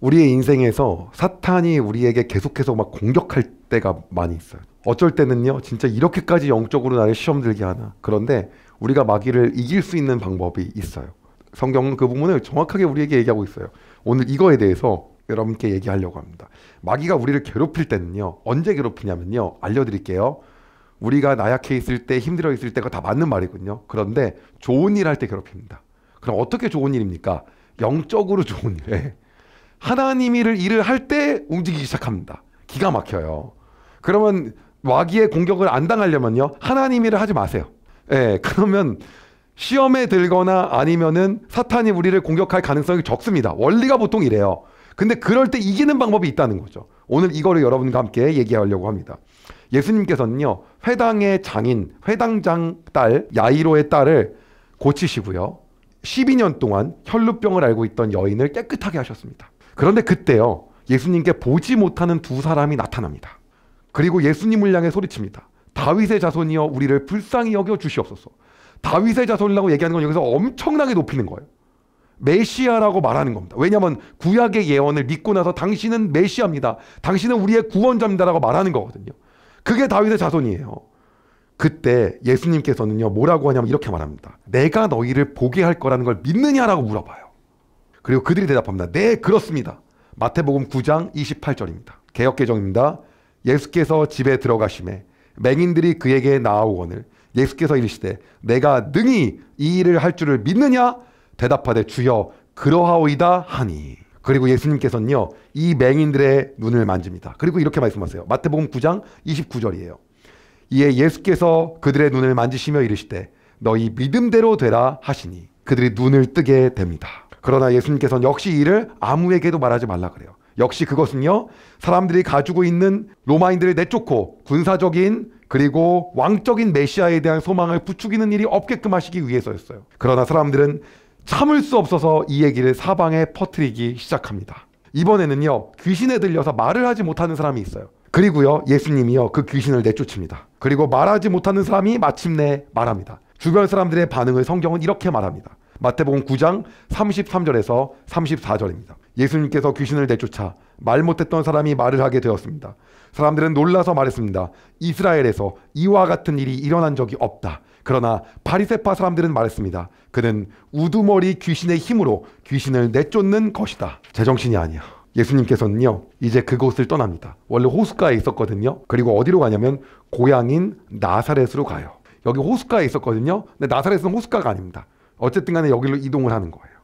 우리의 인생에서 사탄이 우리에게 계속해서 막 공격할 때가 많이 있어요. 어쩔 때는요, 진짜 이렇게까지 영적으로 나를 시험 들게 하나. 그런데 우리가 마귀를 이길 수 있는 방법이 있어요. 성경은 그 부분을 정확하게 우리에게 얘기하고 있어요. 오늘 이거에 대해서 여러분께 얘기하려고 합니다. 마귀가 우리를 괴롭힐 때는요, 언제 괴롭히냐면요, 알려드릴게요. 우리가 나약해 있을 때, 힘들어 있을 때가 다 맞는 말이거든요. 그런데 좋은 일 할 때 괴롭힙니다. 그럼 어떻게 좋은 일입니까? 영적으로 좋은 일. 하나님 일을 할 때 움직이기 시작합니다. 기가 막혀요. 그러면 마귀의 공격을 안 당하려면요, 하나님 일을 하지 마세요. 그러면 시험에 들거나 아니면은 사탄이 우리를 공격할 가능성이 적습니다. 원리가 보통 이래요. 근데 그럴 때 이기는 방법이 있다는 거죠. 오늘 이거를 여러분과 함께 얘기하려고 합니다. 예수님께서는요, 회당의 장인, 회당장 딸 야이로의 딸을 고치시고요, 12년 동안 혈루병을 앓고 있던 여인을 깨끗하게 하셨습니다. 그런데 그때요, 예수님께 보지 못하는 두 사람이 나타납니다. 그리고 예수님을 향해 소리칩니다. 다윗의 자손이여 우리를 불쌍히 여겨 주시옵소서. 다윗의 자손이라고 얘기하는 건 여기서 엄청나게 높이는 거예요. 메시아라고 말하는 겁니다. 왜냐하면 구약의 예언을 믿고 나서 당신은 메시아입니다, 당신은 우리의 구원자입니다라고 말하는 거거든요. 그게 다윗의 자손이에요. 그때 예수님께서는요, 뭐라고 하냐면 이렇게 말합니다. 내가 너희를 보게 할 거라는 걸 믿느냐라고 물어봐요. 그리고 그들이 대답합니다. 네, 그렇습니다. 마태복음 9장 28절입니다. 개역개정입니다. 예수께서 집에 들어가심에 맹인들이 그에게 나아오거늘 예수께서 이르시되 내가 능히 이 일을 할 줄을 믿느냐? 대답하되 주여 그러하오이다 하니. 그리고 예수님께서는요, 이 맹인들의 눈을 만집니다. 그리고 이렇게 말씀하세요. 마태복음 9장 29절이에요. 이에 예수께서 그들의 눈을 만지시며 이르시되 너희 믿음대로 되라 하시니 그들이 눈을 뜨게 됩니다. 그러나 예수님께서는 역시 이를 아무에게도 말하지 말라 그래요. 역시 그것은요, 사람들이 가지고 있는 로마인들을 내쫓고 군사적인 그리고 왕적인 메시아에 대한 소망을 부추기는 일이 없게끔 하시기 위해서였어요. 그러나 사람들은 참을 수 없어서 이 얘기를 사방에 퍼뜨리기 시작합니다. 이번에는요, 귀신에 들려서 말을 하지 못하는 사람이 있어요. 그리고요, 예수님이요, 그 귀신을 내쫓습니다. 그리고 말하지 못하는 사람이 마침내 말합니다. 주변 사람들의 반응을 성경은 이렇게 말합니다. 마태복음 9장 33절에서 34절입니다. 예수님께서 귀신을 내쫓아 말 못했던 사람이 말을 하게 되었습니다. 사람들은 놀라서 말했습니다. 이스라엘에서 이와 같은 일이 일어난 적이 없다. 그러나 바리새파 사람들은 말했습니다. 그는 우두머리 귀신의 힘으로 귀신을 내쫓는 것이다. 제정신이 아니야. 예수님께서는요, 이제 그곳을 떠납니다. 원래 호숫가에 있었거든요. 그리고 어디로 가냐면 고향인 나사렛으로 가요. 여기 호숫가에 있었거든요. 근데 나사렛은 호숫가가 아닙니다. 어쨌든 간에 여기로 이동을 하는 거예요.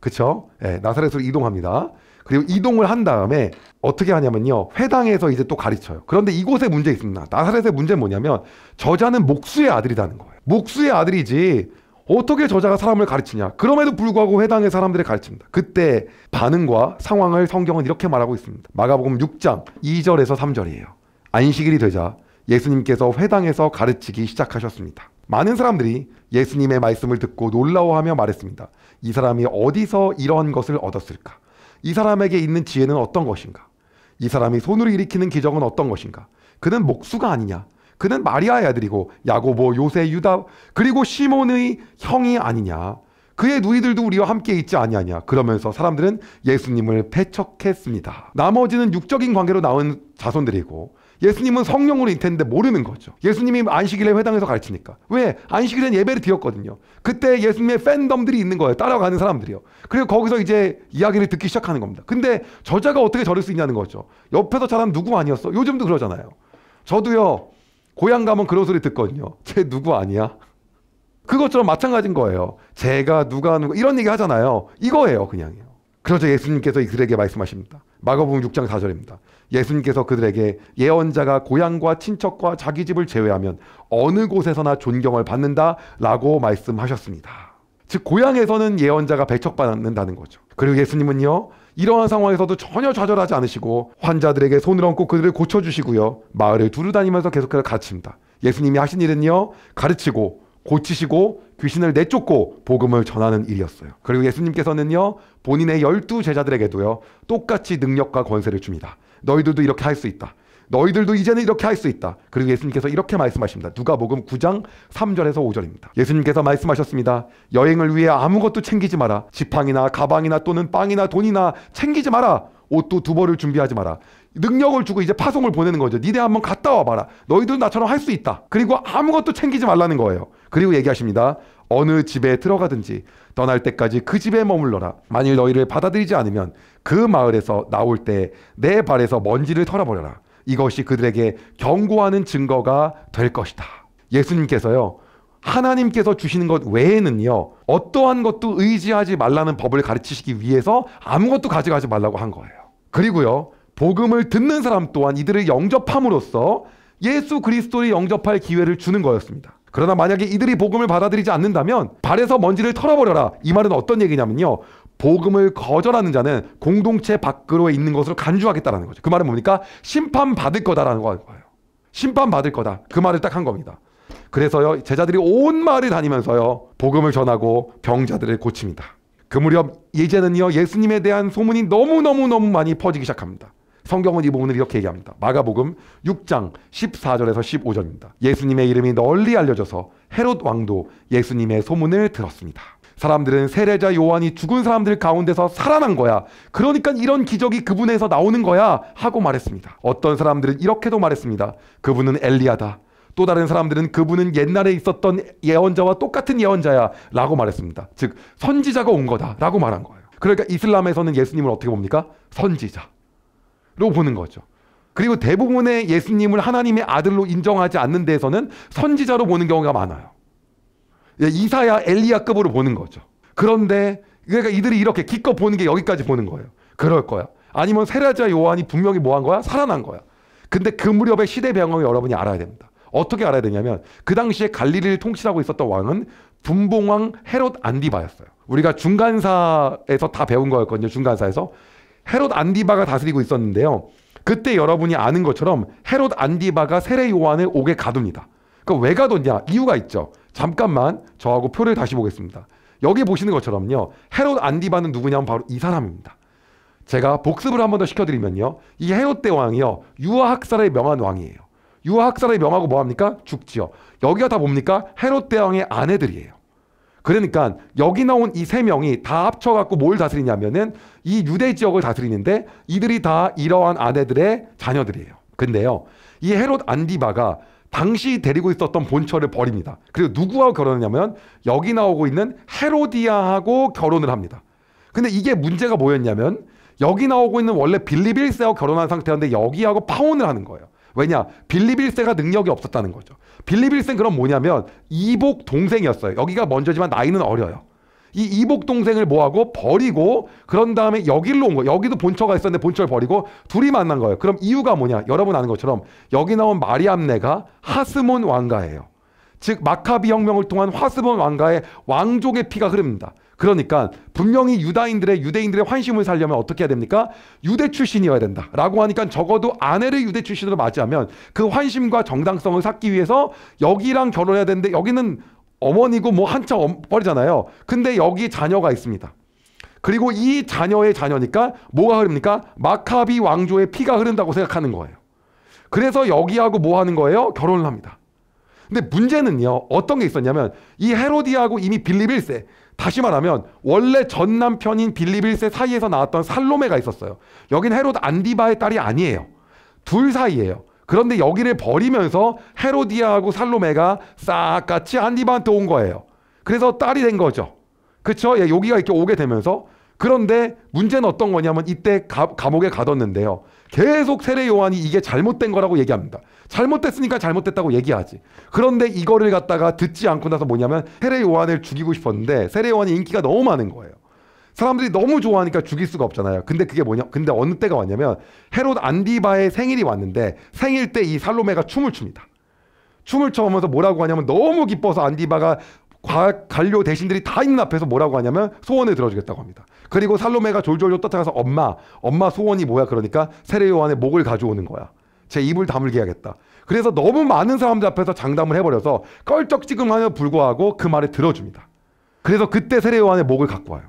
그쵸? 나사렛으로 이동합니다. 그리고 이동을 한 다음에 어떻게 하냐면요, 회당에서 이제 또 가르쳐요. 그런데 이곳에 문제 있습니다. 나사렛의 문제는 뭐냐면 저자는 목수의 아들이라는 거예요. 목수의 아들이지 어떻게 저자가 사람을 가르치냐. 그럼에도 불구하고 회당의 사람들을 가르칩니다. 그때 반응과 상황을 성경은 이렇게 말하고 있습니다. 마가복음 6장 2절에서 3절이에요. 안식일이 되자 예수님께서 회당에서 가르치기 시작하셨습니다. 많은 사람들이 예수님의 말씀을 듣고 놀라워하며 말했습니다. 이 사람이 어디서 이런 것을 얻었을까? 이 사람에게 있는 지혜는 어떤 것인가? 이 사람이 손으로 일으키는 기적은 어떤 것인가? 그는 목수가 아니냐? 그는 마리아의 아들이고 야고보, 요새, 유다 그리고 시몬의 형이 아니냐? 그의 누이들도 우리와 함께 있지 아니하냐? 그러면서 사람들은 예수님을 배척했습니다. 나머지는 육적인 관계로 나온 자손들이고 예수님은 성령으로 잉태했는데 모르는 거죠. 예수님이 안식일에 회당에서 가르치니까. 왜? 안식일엔 예배를 드렸거든요. 그때 예수님의 팬덤들이 있는 거예요. 따라가는 사람들이요. 그리고 거기서 이제 이야기를 듣기 시작하는 겁니다. 근데 저자가 어떻게 저럴 수 있냐는 거죠. 옆에서 자란 누구 아니었어? 요즘도 그러잖아요. 저도요, 고향 가면 그런 소리 듣거든요. 쟤 누구 아니야? 그것처럼 마찬가지인 거예요. 제가 누가 이런 얘기 하잖아요. 이거예요, 그냥요. 그러자 예수님께서 그들에게 말씀하십니다. 마가복음 6장 4절입니다. 예수님께서 그들에게 예언자가 고향과 친척과 자기 집을 제외하면 어느 곳에서나 존경을 받는다라고 말씀하셨습니다. 즉 고향에서는 예언자가 배척받는다는 거죠. 그리고 예수님은요, 이러한 상황에서도 전혀 좌절하지 않으시고 환자들에게 손을 얹고 그들을 고쳐주시고요, 마을을 두루다니면서 계속해서 가르칩니다. 예수님이 하신 일은요, 가르치고 고치시고 귀신을 내쫓고 복음을 전하는 일이었어요. 그리고 예수님께서는요, 본인의 12 제자들에게도요, 똑같이 능력과 권세를 줍니다. 너희들도 이렇게 할 수 있다. 너희들도 이제는 이렇게 할 수 있다. 그리고 예수님께서 이렇게 말씀하십니다. 누가복음 9장 3절에서 5절입니다. 예수님께서 말씀하셨습니다. 여행을 위해 아무것도 챙기지 마라. 지팡이나 가방이나 또는 빵이나 돈이나 챙기지 마라. 옷도 두 벌을 준비하지 마라. 능력을 주고 이제 파송을 보내는 거죠. 니네 한번 갔다 와봐라. 너희도 나처럼 할 수 있다. 그리고 아무것도 챙기지 말라는 거예요. 그리고 얘기하십니다. 어느 집에 들어가든지 떠날 때까지 그 집에 머물러라. 만일 너희를 받아들이지 않으면 그 마을에서 나올 때 내 발에서 먼지를 털어버려라. 이것이 그들에게 경고하는 증거가 될 것이다. 예수님께서요, 하나님께서 주시는 것 외에는요, 어떠한 것도 의지하지 말라는 법을 가르치시기 위해서 아무것도 가져가지 말라고 한 거예요. 그리고요, 복음을 듣는 사람 또한 이들을 영접함으로써 예수 그리스도를 영접할 기회를 주는 거였습니다. 그러나 만약에 이들이 복음을 받아들이지 않는다면 발에서 먼지를 털어버려라. 이 말은 어떤 얘기냐면요, 복음을 거절하는 자는 공동체 밖으로 있는 것으로 간주하겠다라는 거죠. 그 말은 뭡니까? 심판받을 거다라는 거예요. 심판받을 거다. 그 말을 딱 한 겁니다. 그래서요, 제자들이 온 마을을 다니면서요, 복음을 전하고 병자들을 고칩니다. 그 무렵 이제는요, 예수님에 대한 소문이 너무너무 많이 퍼지기 시작합니다. 성경은 이 부분을 이렇게 얘기합니다. 마가복음 6장 14절에서 15절입니다. 예수님의 이름이 널리 알려져서 헤롯 왕도 예수님의 소문을 들었습니다. 사람들은 세례자 요한이 죽은 사람들 가운데서 살아난 거야. 그러니까 이런 기적이 그분에서 나오는 거야 하고 말했습니다. 어떤 사람들은 이렇게도 말했습니다. 그분은 엘리야다. 또 다른 사람들은 그분은 옛날에 있었던 예언자와 똑같은 예언자야 라고 말했습니다. 즉 선지자가 온 거다 라고 말한 거예요. 그러니까 이슬람에서는 예수님을 어떻게 봅니까? 선지자로 보는 거죠. 그리고 대부분의 예수님을 하나님의 아들로 인정하지 않는 데에서는 선지자로 보는 경우가 많아요. 이사야, 엘리야급으로 보는 거죠. 그런데 그러니까 이들이 이렇게 기껏 보는 게 여기까지 보는 거예요. 그럴 거야. 아니면 세례자 요한이 분명히 뭐 한 거야? 살아난 거야. 근데 그 무렵의 시대 배경을 여러분이 알아야 됩니다. 어떻게 알아야 되냐면 그 당시에 갈릴리를 통치하고 있었던 왕은 분봉왕 헤롯 안디바였어요. 우리가 중간사에서 다 배운 거였거든요. 중간사에서 헤롯 안디바가 다스리고 있었는데요. 그때 여러분이 아는 것처럼 헤롯 안디바가 세례 요한을 옥에 가둡니다. 그러니까 왜 가뒀냐? 이유가 있죠. 잠깐만 저하고 표를 다시 보겠습니다. 여기 보시는 것처럼요, 헤롯 안디바는 누구냐면 바로 이 사람입니다. 제가 복습을 한 번 더 시켜드리면요, 이 헤롯 대왕이요, 유아학살에 명한 왕이에요. 유아학살에 명하고 뭐합니까? 죽지요. 여기가 다 뭡니까? 헤롯 대왕의 아내들이에요. 그러니까 여기 나온 이 세 명이 다 합쳐갖고 뭘 다스리냐면은 이 유대 지역을 다스리는데 이들이 다 이러한 아내들의 자녀들이에요. 근데요, 이 헤롯 안디바가 당시 데리고 있었던 본처를 버립니다. 그리고 누구하고 결혼하냐면 여기 나오고 있는 헤로디아하고 결혼을 합니다. 근데 이게 문제가 뭐였냐면 여기 나오고 있는 원래 빌립 1세하고 결혼한 상태였는데 여기하고 파혼을 하는 거예요. 왜냐? 빌립 1세가 능력이 없었다는 거죠. 빌립 1세는 그럼 뭐냐면 이복 동생이었어요. 여기가 먼저지만 나이는 어려요. 이 이복 동생을 뭐하고 버리고 그런 다음에 여기로 온 거예요. 여기도 본처가 있었는데 본처를 버리고 둘이 만난 거예요. 그럼 이유가 뭐냐? 여러분 아는 것처럼 여기 나온 마리암네가 하스몬 왕가예요. 즉 마카비 혁명을 통한 하스몬 왕가의 왕족의 피가 흐릅니다. 그러니까 분명히 유대인들의 환심을 살려면 어떻게 해야 됩니까? 유대 출신이어야 된다 라고 하니까 적어도 아내를 유대 출신으로 맞이하면 그 환심과 정당성을 쌓기 위해서 여기랑 결혼해야 되는데 여기는 어머니고 뭐 한참 어리잖아요. 근데 여기 자녀가 있습니다. 그리고 이 자녀의 자녀니까 뭐가 흐릅니까? 마카비 왕조의 피가 흐른다고 생각하는 거예요. 그래서 여기하고 뭐 하는 거예요? 결혼을 합니다. 근데 문제는요, 어떤 게 있었냐면 이 헤로디아하고 이미 빌립 1세, 다시 말하면 원래 전 남편인 빌립 1세 사이에서 나왔던 살로메가 있었어요. 여긴 헤롯 안디바의 딸이 아니에요. 둘 사이예요. 그런데 여기를 버리면서 헤로디아하고 살로메가 싹 같이 안디바한테 온 거예요. 그래서 딸이 된 거죠. 그쵸? 예, 여기가 이렇게 오게 되면서. 그런데 문제는 어떤 거냐면 이때 감옥에 가뒀는데요. 계속 세례 요한이 이게 잘못된 거라고 얘기합니다. 잘못됐으니까 잘못됐다고 얘기하지. 그런데 이거를 갖다가 듣지 않고 나서 뭐냐면 세례 요한을 죽이고 싶었는데 세례 요한이 인기가 너무 많은 거예요. 사람들이 너무 좋아하니까 죽일 수가 없잖아요. 근데 그게 뭐냐? 근데 어느 때가 왔냐면 헤롯 안디바의 생일이 왔는데 생일 때 이 살로메가 춤을 춥니다. 춤을 춰면서 뭐라고 하냐면 너무 기뻐서 안디바가 관료 대신들이 다 있는 앞에서 뭐라고 하냐면 소원을 들어주겠다고 합니다. 그리고 살로메가 졸졸졸 쫓아가서 엄마 소원이 뭐야? 그러니까 세례 요한의 목을 가져오는 거야. 제 입을 다물게 해야겠다. 그래서 너무 많은 사람들 앞에서 장담을 해버려서 껄쩍지근함에도 불구하고 그 말을 들어줍니다. 그래서 그때 세례 요한의 목을 갖고 와요.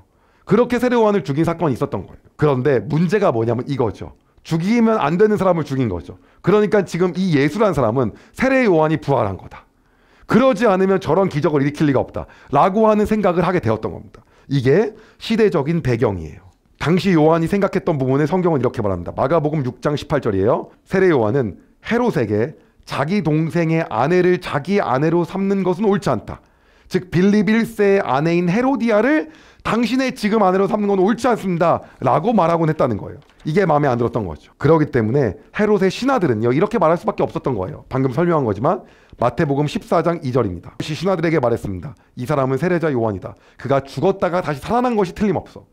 그렇게 세례 요한을 죽인 사건이 있었던 거예요. 그런데 문제가 뭐냐면 이거죠. 죽이면 안 되는 사람을 죽인 거죠. 그러니까 지금 이 예수라는 사람은 세례 요한이 부활한 거다. 그러지 않으면 저런 기적을 일으킬 리가 없다 라고 하는 생각을 하게 되었던 겁니다. 이게 시대적인 배경이에요. 당시 요한이 생각했던 부분을 성경은 이렇게 말합니다. 마가복음 6장 18절이에요. 세례 요한은 헤롯에게 자기 동생의 아내를 자기 아내로 삼는 것은 옳지 않다. 즉 빌립 1세의 아내인 헤로디아를 당신의 지금 아내로 삼는 건 옳지 않습니다 라고 말하곤 했다는 거예요. 이게 마음에 안 들었던 거죠. 그렇기 때문에 헤롯의 신하들은요 이렇게 말할 수밖에 없었던 거예요. 방금 설명한 거지만 마태복음 14장 2절입니다. 신하들에게 말했습니다. 이 사람은 세례자 요한이다. 그가 죽었다가 다시 살아난 것이 틀림없어.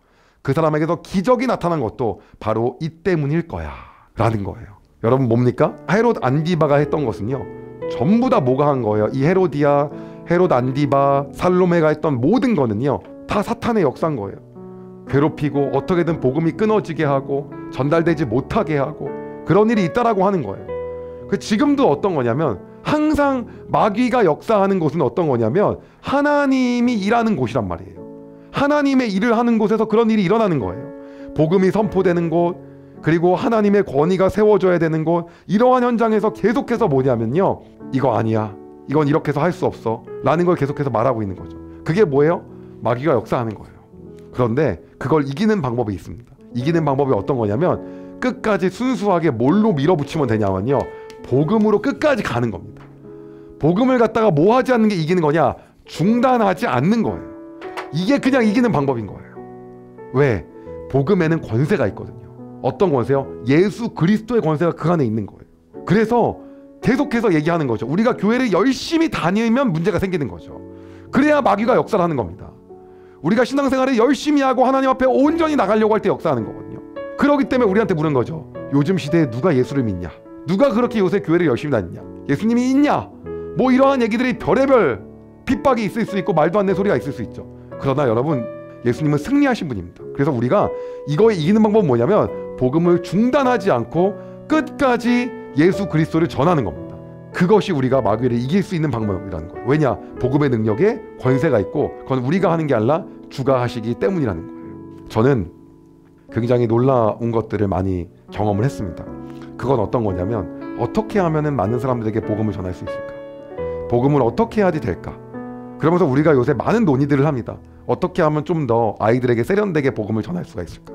그 사람에게서 기적이 나타난 것도 바로 이 때문일 거야 라는 거예요. 여러분 뭡니까? 헤롯 안디바가 했던 것은요 전부 다 뭐가 한 거예요? 이 헤로디아, 헤롯 안디바, 살로메가 했던 모든 거는요 다 사탄의 역사인 거예요. 괴롭히고 어떻게든 복음이 끊어지게 하고 전달되지 못하게 하고 그런 일이 있다라고 하는 거예요. 지금도 어떤 거냐면 항상 마귀가 역사하는 곳은 어떤 거냐면 하나님이 일하는 곳이란 말이에요. 하나님의 일을 하는 곳에서 그런 일이 일어나는 거예요. 복음이 선포되는 곳, 그리고 하나님의 권위가 세워져야 되는 곳, 이러한 현장에서 계속해서 뭐냐면요 이거 아니야, 이건 이렇게 해서 할 수 없어 라는 걸 계속해서 말하고 있는 거죠. 그게 뭐예요? 마귀가 역사하는 거예요. 그런데 그걸 이기는 방법이 있습니다. 이기는 방법이 어떤 거냐면 끝까지 순수하게 뭘로 밀어붙이면 되냐면요 복음으로 끝까지 가는 겁니다. 복음을 갖다가 뭐 하지 않는 게 이기는 거냐? 중단하지 않는 거예요. 이게 그냥 이기는 방법인 거예요. 왜? 복음에는 권세가 있거든요. 어떤 권세요? 예수 그리스도의 권세가 그 안에 있는 거예요. 그래서 계속해서 얘기하는 거죠. 우리가 교회를 열심히 다니면 문제가 생기는 거죠. 그래야 마귀가 역사를 하는 겁니다. 우리가 신앙생활을 열심히 하고 하나님 앞에 온전히 나가려고 할 때 역사하는 거거든요. 그렇기 때문에 우리한테 물은 거죠. 요즘 시대에 누가 예수를 믿냐? 누가 그렇게 요새 교회를 열심히 다니냐? 예수님이 있냐? 뭐 이러한 얘기들이 별의별 핍박이 있을 수 있고 말도 안 되는 소리가 있을 수 있죠. 그러나 여러분 예수님은 승리하신 분입니다. 그래서 우리가 이거에 이기는 방법은 뭐냐면 복음을 중단하지 않고 끝까지 예수 그리스도를 전하는 겁니다. 그것이 우리가 마귀를 이길 수 있는 방법이라는 거예요. 왜냐? 복음의 능력에 권세가 있고 그건 우리가 하는 게 아니라 주가 하시기 때문이라는 거예요. 저는 굉장히 놀라운 것들을 많이 경험을 했습니다. 그건 어떤 거냐면 어떻게 하면 많은 사람들에게 복음을 전할 수 있을까? 복음을 어떻게 해야지 될까? 그러면서 우리가 요새 많은 논의들을 합니다. 어떻게 하면 좀 더 아이들에게 세련되게 복음을 전할 수가 있을까?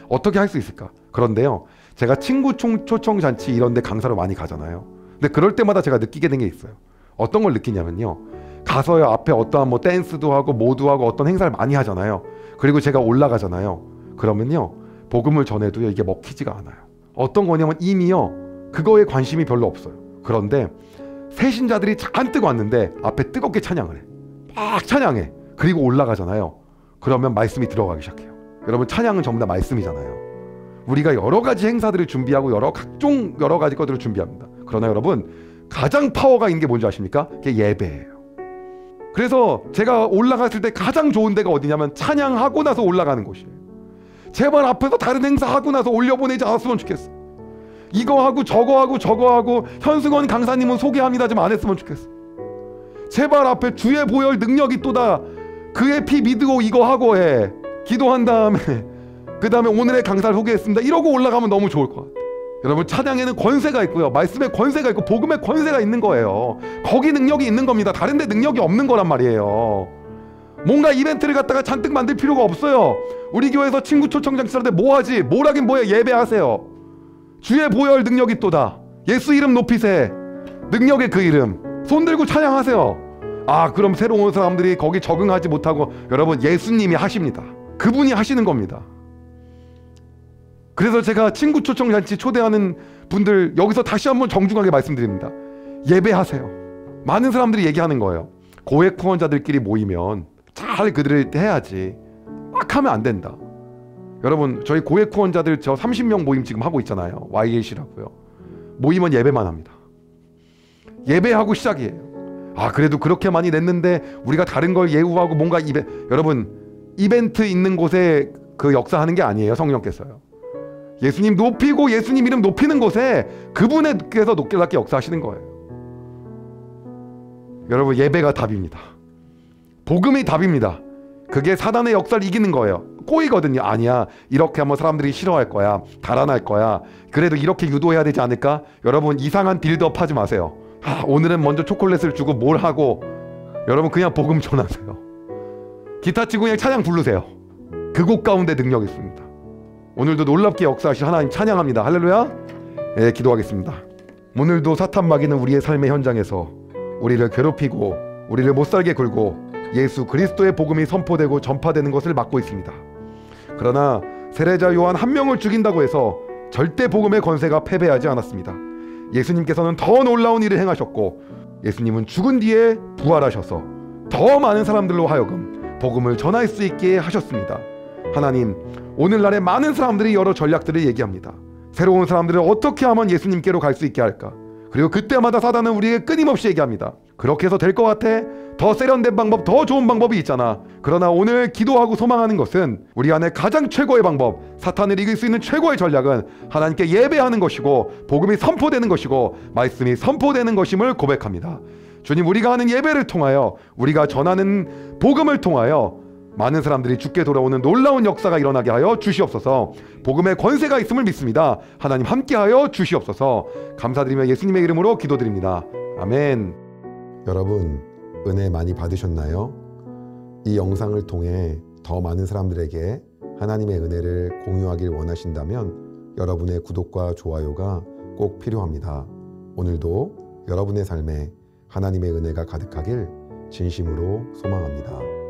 어떻게 할 수 있을까? 그런데요 제가 친구 초청 잔치 이런 데 강사를 많이 가잖아요. 근데 그럴 때마다 제가 느끼게 된 게 있어요. 어떤 걸 느끼냐면요 가서요 앞에 어떠한 뭐 댄스도 하고 모도 하고 어떤 행사를 많이 하잖아요. 그리고 제가 올라가잖아요. 그러면요 복음을 전해도 이게 먹히지가 않아요. 어떤 거냐면 이미요 그거에 관심이 별로 없어요. 그런데 새신자들이 잔뜩 왔는데 앞에 뜨겁게 찬양을 해. 막 찬양해. 그리고 올라가잖아요. 그러면 말씀이 들어가기 시작해요. 여러분 찬양은 전부 다 말씀이잖아요. 우리가 여러 가지 행사들을 준비하고 각종 여러 가지 것들을 준비합니다. 그러나 여러분 가장 파워가 있는 게 뭔지 아십니까? 그게 예배예요. 그래서 제가 올라갔을 때 가장 좋은 데가 어디냐면 찬양하고 나서 올라가는 곳이에요. 제발 앞에서 다른 행사 하고 나서 올려보내지 않았으면 좋겠어. 이거 하고 저거 하고 저거 하고 현승원 강사님은 소개합니다 좀 안 했으면 좋겠어. 제발 앞에 주의 보혈 능력이 또다 그의 피 믿고 이거 하고 해. 기도한 다음에 그 다음에 오늘의 강사를 소개했습니다 이러고 올라가면 너무 좋을 것 같아요. 여러분 찬양에는 권세가 있고요 말씀에 권세가 있고 복음에 권세가 있는 거예요. 거기 능력이 있는 겁니다. 다른 데 능력이 없는 거란 말이에요. 뭔가 이벤트를 갖다가 잔뜩 만들 필요가 없어요. 우리 교회에서 친구 초청 장치할 때 뭐 하지? 뭘 하긴 뭐해. 예배하세요. 주의 보혈 능력이 또다. 예수 이름 높이세. 능력의 그 이름 손 들고 찬양하세요. 아 그럼 새로운 사람들이 거기 적응하지 못하고 여러분 예수님이 하십니다. 그분이 하시는 겁니다. 그래서 제가 친구 초청 잔치 초대하는 분들 여기서 다시 한번 정중하게 말씀드립니다. 예배하세요. 많은 사람들이 얘기하는 거예요. 고액 후원자들끼리 모이면 잘 그들을 해야지 막 하면 안 된다. 여러분 저희 고액 후원자들 저 30명 모임 지금 하고 있잖아요. YAC라고요. 모이면 예배만 합니다. 예배하고 시작이에요. 아 그래도 그렇게 많이 냈는데 우리가 다른 걸 예우하고 뭔가 여러분 이벤트 있는 곳에 그 역사하는 게 아니에요. 성령께서요. 예수님 높이고 예수님 이름 높이는 곳에 그분께서 높게 역사하시는 거예요. 여러분 예배가 답입니다. 복음이 답입니다. 그게 사단의 역사를 이기는 거예요. 꼬이거든요. 아니야, 이렇게 하면 사람들이 싫어할 거야, 달아날 거야, 그래도 이렇게 유도해야 되지 않을까? 여러분, 이상한 빌드업 하지 마세요. 오늘은 먼저 초콜릿을 주고 뭘 하고, 여러분 그냥 복음 전하세요. 기타 치고 그냥 찬양 부르세요. 그 곡 가운데 능력이 있습니다. 오늘도 놀랍게 역사하신 하나님 찬양합니다. 할렐루야. 예, 기도하겠습니다. 오늘도 사탄 마귀는 우리의 삶의 현장에서 우리를 괴롭히고 우리를 못살게 굴고 예수 그리스도의 복음이 선포되고 전파되는 것을 막고 있습니다. 그러나 세례자 요한 한 명을 죽인다고 해서 절대 복음의 권세가 패배하지 않았습니다. 예수님께서는 더 놀라운 일을 행하셨고, 예수님은 죽은 뒤에 부활하셔서 더 많은 사람들로 하여금 복음을 전할 수 있게 하셨습니다. 하나님, 오늘날의 많은 사람들이 여러 전략들을 얘기합니다. 새로운 사람들을 어떻게 하면 예수님께로 갈 수 있게 할까? 그리고 그때마다 사단은 우리에게 끊임없이 얘기합니다. 그렇게 해서 될 것 같아? 더 세련된 방법, 더 좋은 방법이 있잖아. 그러나 오늘 기도하고 소망하는 것은 우리 안에 가장 최고의 방법, 사탄을 이길 수 있는 최고의 전략은 하나님께 예배하는 것이고 복음이 선포되는 것이고 말씀이 선포되는 것임을 고백합니다. 주님, 우리가 하는 예배를 통하여, 우리가 전하는 복음을 통하여 많은 사람들이 주께 돌아오는 놀라운 역사가 일어나게 하여 주시옵소서. 복음의 권세가 있음을 믿습니다. 하나님 함께하여 주시옵소서. 감사드리며 예수님의 이름으로 기도드립니다. 아멘. 여러분, 은혜 많이 받으셨나요? 이 영상을 통해 더 많은 사람들에게 하나님의 은혜를 공유하길 원하신다면 여러분의 구독과 좋아요가 꼭 필요합니다. 오늘도 여러분의 삶에 하나님의 은혜가 가득하길 진심으로 소망합니다.